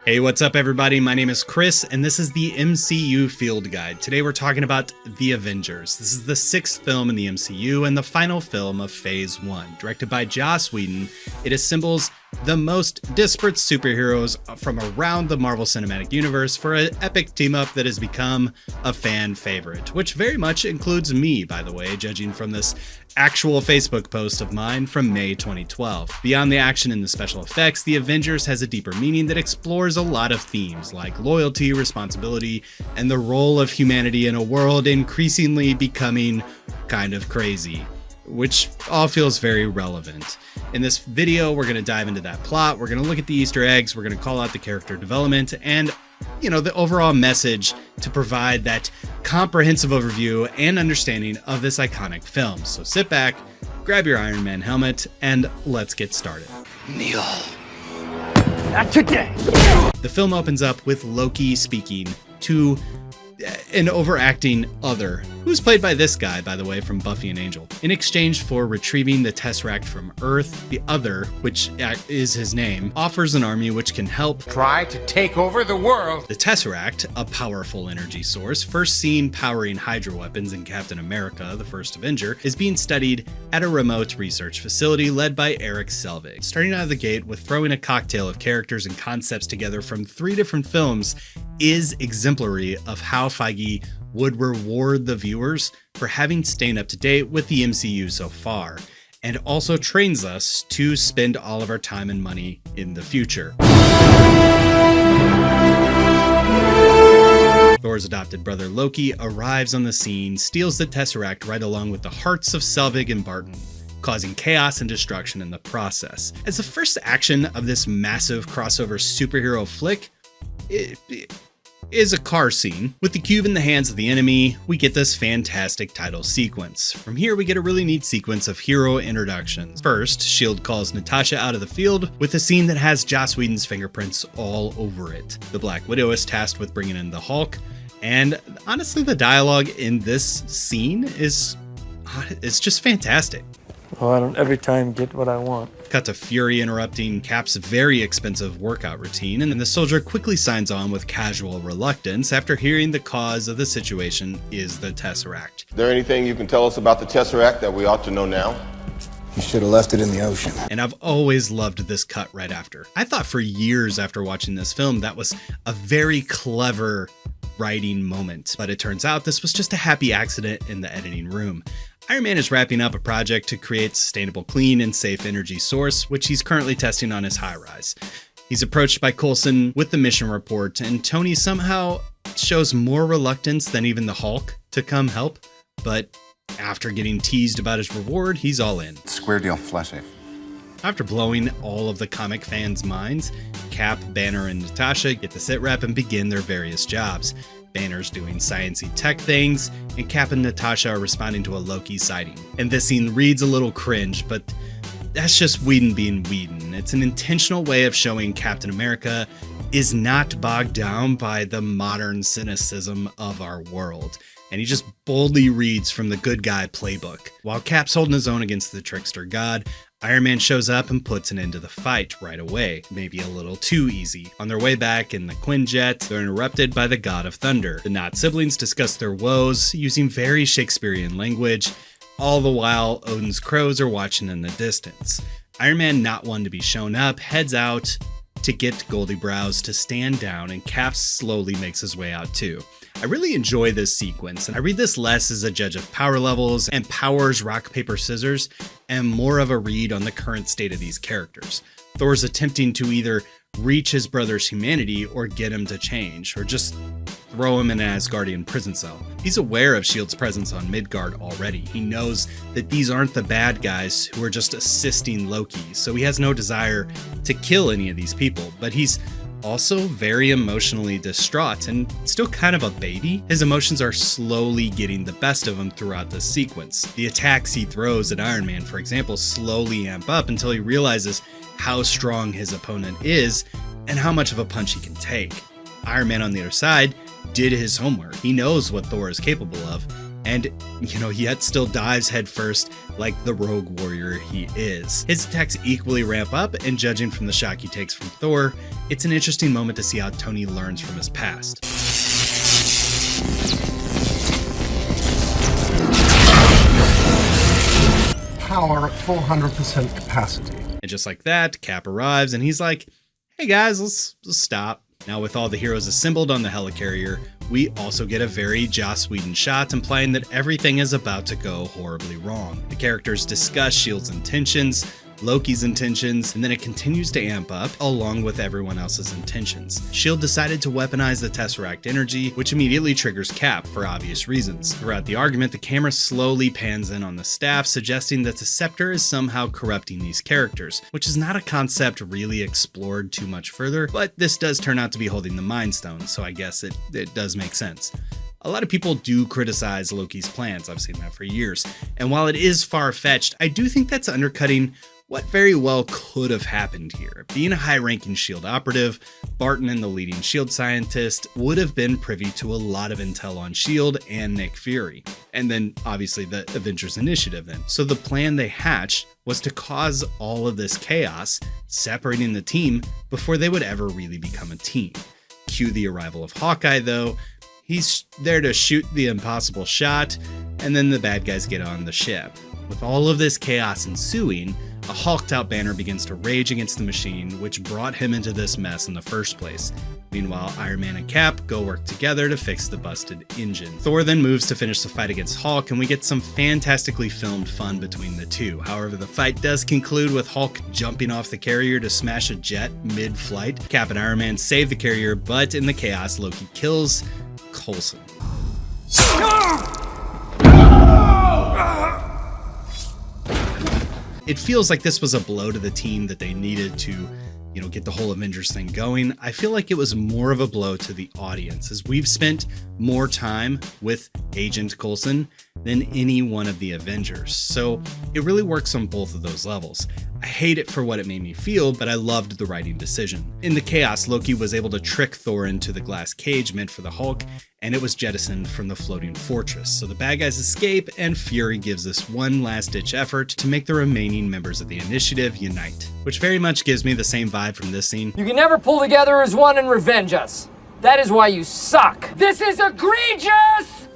Hey, what's up everybody? My name is Chris, and this is the MCU Field Guide. Today we're talking about The Avengers. This is the 6th film in the MCU and the final film of Phase 1. Directed by Joss Whedon, it assembles the most disparate superheroes from around the Marvel Cinematic Universe for an epic team-up that has become a fan favorite, which very much includes me, by the way, judging from this actual Facebook post of mine from May 2012. Beyond the action and the special effects, The Avengers has a deeper meaning that explores a lot of themes like loyalty, responsibility, and the role of humanity in a world increasingly becoming kind of crazy, which all feels very relevant. In this video, we're going to dive into that plot, we're going to look at the Easter eggs, we're going to call out the character development, and the overall message to provide that comprehensive overview and understanding of this iconic film. So sit back, grab your Iron Man helmet, and let's get started. Kneel. Not today. The film opens up with Loki speaking to an overacting other, who's played by this guy, by the way, from Buffy and Angel. In exchange for retrieving the Tesseract from Earth, the other, which is his name, offers an army which can help Try to take over the world. The Tesseract, a powerful energy source, first seen powering Hydra weapons in Captain America, the first Avenger, is being studied at a remote research facility led by Eric Selvig. Starting out of the gate with throwing a cocktail of characters and concepts together from 3 different films is exemplary of how Feige would reward the viewers for having stayed up to date with the MCU so far, and also trains us to spend all of our time and money in the future. Thor's adopted brother Loki arrives on the scene, steals the Tesseract right along with the hearts of Selvig and Barton, causing chaos and destruction in the process. As the first action of this massive crossover superhero flick, it is a car scene. With the cube in the hands of the enemy, we get this fantastic title sequence. From here, we get a really neat sequence of hero introductions. First, S.H.I.E.L.D. calls Natasha out of the field with a scene that has Joss Whedon's fingerprints all over it. The Black Widow is tasked with bringing in the Hulk, and honestly, the dialogue in this scene is just fantastic. Well, I don't every time get what I want. Cut to Fury interrupting Cap's very expensive workout routine, and the soldier quickly signs on with casual reluctance after hearing the cause of the situation is the Tesseract. Is there anything you can tell us about the Tesseract that we ought to know now? You should have left it in the ocean. And I've always loved this cut right after. I thought for years after watching this film that was a very clever writing moment, but it turns out this was just a happy accident in the editing room. Iron Man is wrapping up a project to create sustainable, clean, and safe energy source, which he's currently testing on his high-rise. He's approached by Coulson with the mission report, and Tony somehow shows more reluctance than even the Hulk to come help, but after getting teased about his reward, he's all in. Square deal, flash safe. After blowing all of the comic fans' minds, Cap, Banner, and Natasha get the sit rep and begin their various jobs. Banner's doing science-y tech things, and Cap and Natasha are responding to a Loki sighting. And this scene reads a little cringe, but that's just Whedon being Whedon. It's an intentional way of showing Captain America is not bogged down by the modern cynicism of our world, and he just boldly reads from the good guy playbook. While Cap's holding his own against the trickster god, Iron Man shows up and puts an end to the fight right away, maybe a little too easy. On their way back in the Quinjet, they're interrupted by the God of Thunder. The Knot siblings discuss their woes using very Shakespearean language, all the while Odin's crows are watching in the distance. Iron Man, not one to be shown up, heads out to get Goldie Brows to stand down, and Cap slowly makes his way out too. I really enjoy this sequence, and I read this less as a judge of power levels and powers rock, paper, scissors, and more of a read on the current state of these characters. Thor's attempting to either reach his brother's humanity or get him to change, or just throw him in an Asgardian prison cell. He's aware of S.H.I.E.L.D.'s presence on Midgard already. He knows that these aren't the bad guys who are just assisting Loki, so he has no desire to kill any of these people, but he's also very emotionally distraught and still kind of a baby. His emotions are slowly getting the best of him throughout this sequence. The attacks he throws at Iron Man, for example, slowly amp up until he realizes how strong his opponent is and how much of a punch he can take. Iron Man, on the other side, did his homework. He knows what Thor is capable of, and, yet still dives headfirst like the rogue warrior he is. His attacks equally ramp up, and judging from the shock he takes from Thor, it's an interesting moment to see how Tony learns from his past. Power at 400% capacity. And just like that, Cap arrives and he's like, hey guys, let's stop. Now with all the heroes assembled on the Helicarrier, we also get a very Joss Whedon shot implying that everything is about to go horribly wrong. The characters discuss S.H.I.E.L.D.'s intentions, Loki's intentions, and then it continues to amp up along with everyone else's intentions. S.H.I.E.L.D. decided to weaponize the Tesseract energy, which immediately triggers Cap for obvious reasons. Throughout the argument, the camera slowly pans in on the staff, suggesting that the scepter is somehow corrupting these characters, which is not a concept really explored too much further, but this does turn out to be holding the Mind Stone, so I guess it does make sense. A lot of people do criticize Loki's plans, I've seen that for years, and while it is far-fetched, I do think that's undercutting what very well could have happened here. Being a high-ranking S.H.I.E.L.D. operative, Barton and the leading S.H.I.E.L.D. scientist would have been privy to a lot of intel on S.H.I.E.L.D. and Nick Fury, and then obviously the Avengers initiative then. So the plan they hatched was to cause all of this chaos, separating the team before they would ever really become a team. Cue the arrival of Hawkeye though. He's there to shoot the impossible shot, and then the bad guys get on the ship. With all of this chaos ensuing, a hulked out Banner begins to rage against the machine, which brought him into this mess in the first place. Meanwhile, Iron Man and Cap go work together to fix the busted engine. Thor then moves to finish the fight against Hulk, and we get some fantastically filmed fun between the two. However, the fight does conclude with Hulk jumping off the carrier to smash a jet mid-flight. Cap and Iron Man save the carrier, but in the chaos, Loki kills Coulson. It feels like this was a blow to the team that they needed to, get the whole Avengers thing going. I feel like it was more of a blow to the audience, as we've spent more time with Agent Coulson than any one of the Avengers. So it really works on both of those levels. I hate it for what it made me feel, but I loved the writing decision. In the chaos, Loki was able to trick Thor into the glass cage meant for the Hulk, and it was jettisoned from the floating fortress. So the bad guys escape, and Fury gives this one last-ditch effort to make the remaining members of the initiative unite, which very much gives me the same vibe from this scene. You can never pull together as one and revenge us. That is why you suck. This is egregious!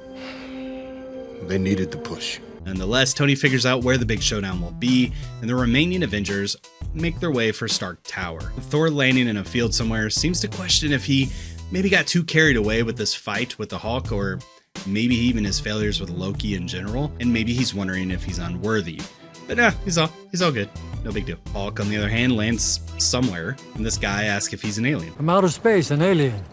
They needed the push. Nonetheless, Tony figures out where the big showdown will be, and the remaining Avengers make their way for Stark Tower. Thor landing in a field somewhere seems to question if he maybe got too carried away with this fight with the Hulk, or maybe even his failures with Loki in general, and maybe he's wondering if he's unworthy. But he's all good. No big deal. Hulk, on the other hand, lands somewhere, and this guy asks if he's an alien. From outer space, an alien.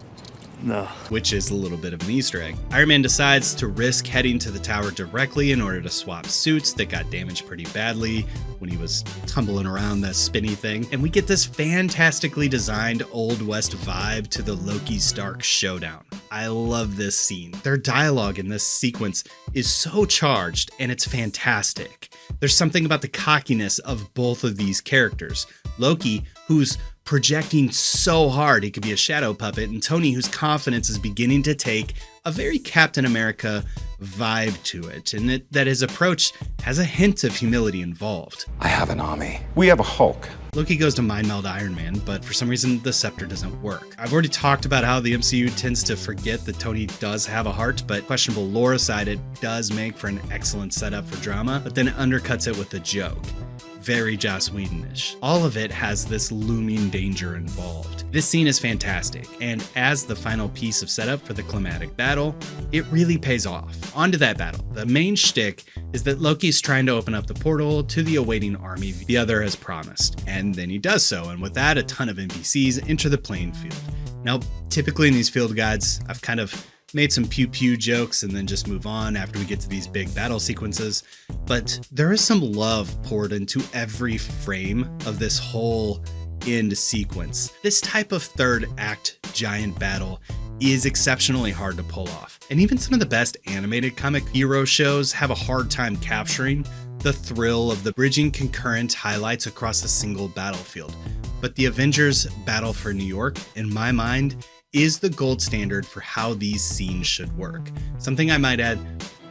No. Which is a little bit of an Easter egg. Iron Man decides to risk heading to the tower directly in order to swap suits that got damaged pretty badly when he was tumbling around that spinny thing. And we get this fantastically designed Old West vibe to the Loki Stark showdown. I love this scene. Their dialogue in this sequence is so charged, and it's fantastic. There's something about the cockiness of both of these characters. Loki, who's projecting so hard he could be a shadow puppet, and Tony, whose confidence is beginning to take a very Captain America vibe to it, and that his approach has a hint of humility involved. I have an army. We have a Hulk. Loki goes to mind meld Iron Man, but for some reason the scepter doesn't work. I've already talked about how the MCU tends to forget that Tony does have a heart, but questionable lore aside, it does make for an excellent setup for drama, but then it undercuts it with a joke. Very Joss Whedon-ish. All of it has this looming danger involved. This scene is fantastic, and as the final piece of setup for the climatic battle, it really pays off. On to that battle. The main shtick is that Loki's trying to open up the portal to the awaiting army the other has promised, and then he does so, and with that, a ton of NPCs enter the playing field. Now, typically in these field guides, I've kind of made some pew-pew jokes and then just move on after we get to these big battle sequences, but there is some love poured into every frame of this whole end sequence. This type of third act giant battle is exceptionally hard to pull off, and even some of the best animated comic hero shows have a hard time capturing the thrill of the bridging concurrent highlights across a single battlefield. But the Avengers Battle for New York, in my mind, is the gold standard for how these scenes should work. Something I might add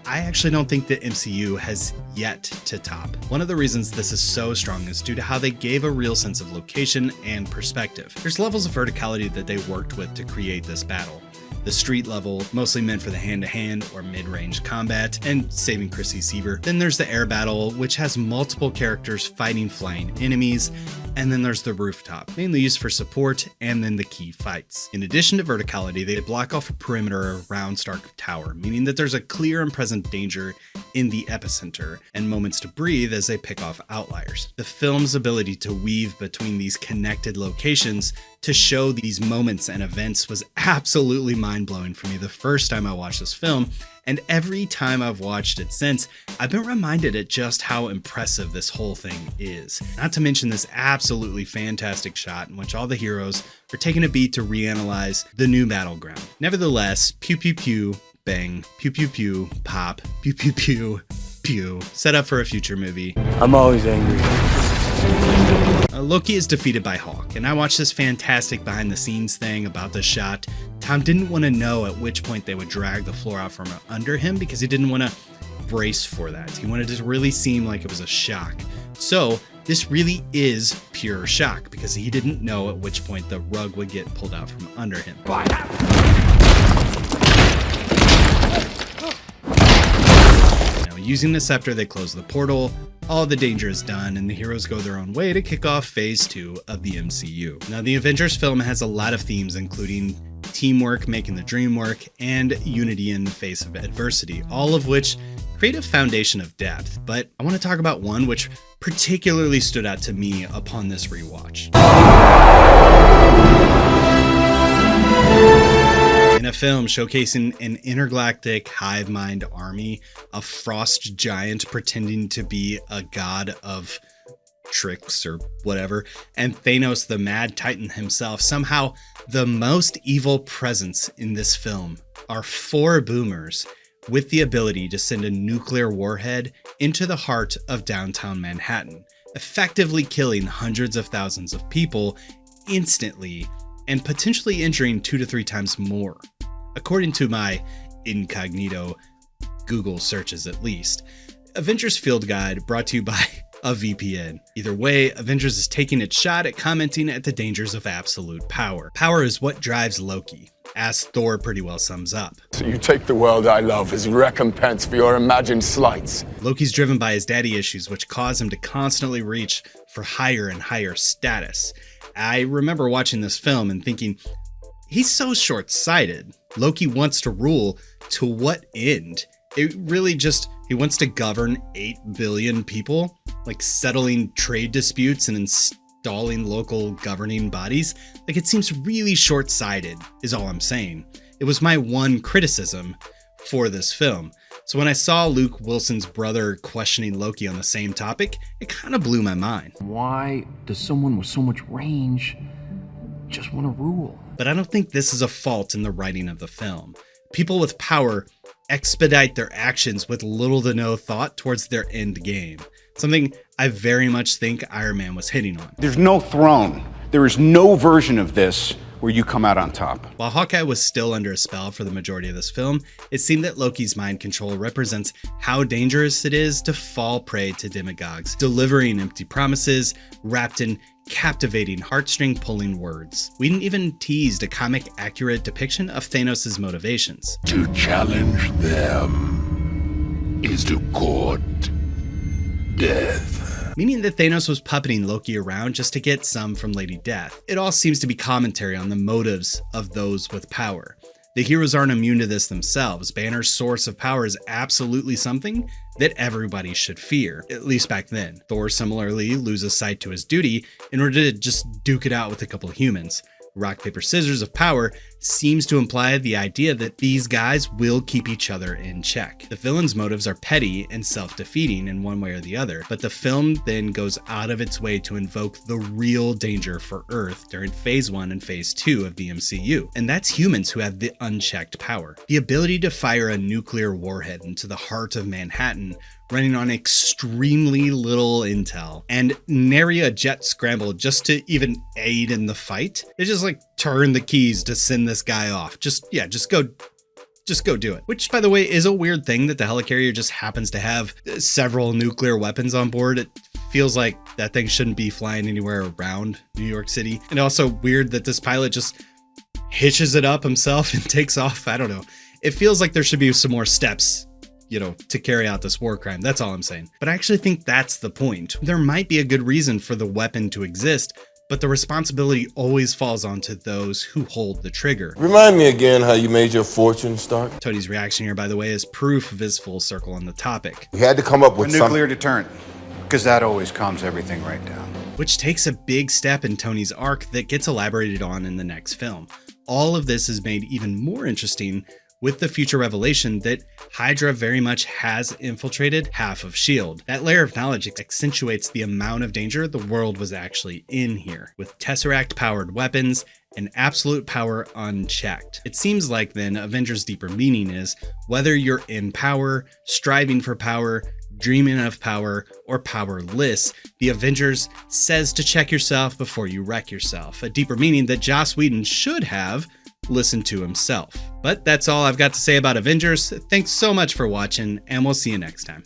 I actually don't think the MCU has yet to top. One of the reasons this is so strong is due to how they gave a real sense of location and perspective. There's levels of verticality that they worked with to create this battle. The street level, mostly meant for the hand-to-hand or mid-range combat and saving Chrissy Seaver. Then there's the air battle, which has multiple characters fighting flying enemies. And then there's the rooftop, mainly used for support, and then the key fights. In addition to verticality, they block off a perimeter around Stark Tower, meaning that there's a clear and present danger in the epicenter, and moments to breathe as they pick off outliers. The film's ability to weave between these connected locations to show these moments and events was absolutely mind-blowing for me the first time I watched this film, and every time I've watched it since, I've been reminded at just how impressive this whole thing is. Not to mention this absolutely fantastic shot in which all the heroes are taking a beat to reanalyze the new battleground. Nevertheless, pew pew pew, bang, pew pew pew, pop, pew pew pew, pew, set up for a future movie. I'm always angry. Loki is defeated by Hawk, and I watched this fantastic behind-the-scenes thing about the shot. Tom didn't want to know at which point they would drag the floor out from under him because he didn't want to brace for that. He wanted it to really seem like it was a shock. So this really is pure shock because he didn't know at which point the rug would get pulled out from under him. Using the scepter, they close the portal, all the danger is done, and the heroes go their own way to kick off phase 2 of the MCU. Now, the Avengers film has a lot of themes, including teamwork making the dream work, and unity in the face of adversity, all of which create a foundation of depth. But I want to talk about one which particularly stood out to me upon this rewatch. In a film showcasing an intergalactic hive mind army, a frost giant pretending to be a god of tricks or whatever, and Thanos the Mad Titan himself, somehow the most evil presence in this film are 4 boomers with the ability to send a nuclear warhead into the heart of downtown Manhattan, effectively killing hundreds of thousands of people instantly and potentially injuring 2 to 3 times more. According to my incognito Google searches at least. Avengers Field Guide brought to you by a VPN. Either way, Avengers is taking its shot at commenting at the dangers of absolute power. Power is what drives Loki, as Thor pretty well sums up. So you take the world I love as recompense for your imagined slights. Loki's driven by his daddy issues, which cause him to constantly reach for higher and higher status. I remember watching this film and thinking, he's so short-sighted. Loki wants to rule to what end? It really just, he wants to govern 8 billion people, like settling trade disputes and installing local governing bodies. Like, it seems really short-sighted is all I'm saying. It was my one criticism for this film. So when I saw Luke Wilson's brother questioning Loki on the same topic, it kind of blew my mind. Why does someone with so much range just want to rule? But I don't think this is a fault in the writing of the film. People with power expedite their actions with little to no thought towards their end game. Something I very much think Iron Man was hitting on. There's no throne. There is no version of this where you come out on top. While Hawkeye was still under a spell for the majority of this film, it seemed that Loki's mind control represents how dangerous it is to fall prey to demagogues, delivering empty promises wrapped in captivating, heartstring-pulling words. We didn't even tease a comic-accurate depiction of Thanos' motivations. To challenge them is to court death. Meaning that Thanos was puppeting Loki around just to get some from Lady Death. It all seems to be commentary on the motives of those with power. The heroes aren't immune to this themselves. Banner's source of power is absolutely something that everybody should fear, at least back then. Thor similarly loses sight to his duty in order to just duke it out with a couple of humans. Rock, paper, scissors of power seems to imply the idea that these guys will keep each other in check. The villain's motives are petty and self-defeating in one way or the other, but the film then goes out of its way to invoke the real danger for Earth during phase 1 and phase 2 of the MCU. And that's humans who have the unchecked power. The ability to fire a nuclear warhead into the heart of Manhattan running on extremely little intel, and nary a jet scramble just to even aid in the fight. They just like turn the keys to send this guy off. Just go just go do it. Which, by the way, is a weird thing that the Helicarrier just happens to have several nuclear weapons on board. It feels like that thing shouldn't be flying anywhere around New York City. And also weird that this pilot just hitches it up himself and takes off. I don't know. It feels like there should be some more steps, you know, to carry out this war crime. That's all I'm saying. But I actually think that's the point. There might be a good reason for the weapon to exist, but the responsibility always falls onto those who hold the trigger. Remind me again how you made your fortune, Stark. Tony's reaction here, by the way, is proof of his full circle on the topic. We had to come up A with nuclear deterrent, because that always calms everything right down. Which takes a big step in Tony's arc that gets elaborated on in the next film. All of this is made even more interesting with the future revelation that Hydra very much has infiltrated half of S.H.I.E.L.D. That layer of knowledge accentuates the amount of danger the world was actually in here, with Tesseract-powered weapons and absolute power unchecked. It seems like then Avengers' deeper meaning is, whether you're in power, striving for power, dreaming of power, or powerless, the Avengers says to check yourself before you wreck yourself. A deeper meaning that Joss Whedon should have listened to himself. But that's all I've got to say about Avengers. Thanks so much for watching, and we'll see you next time.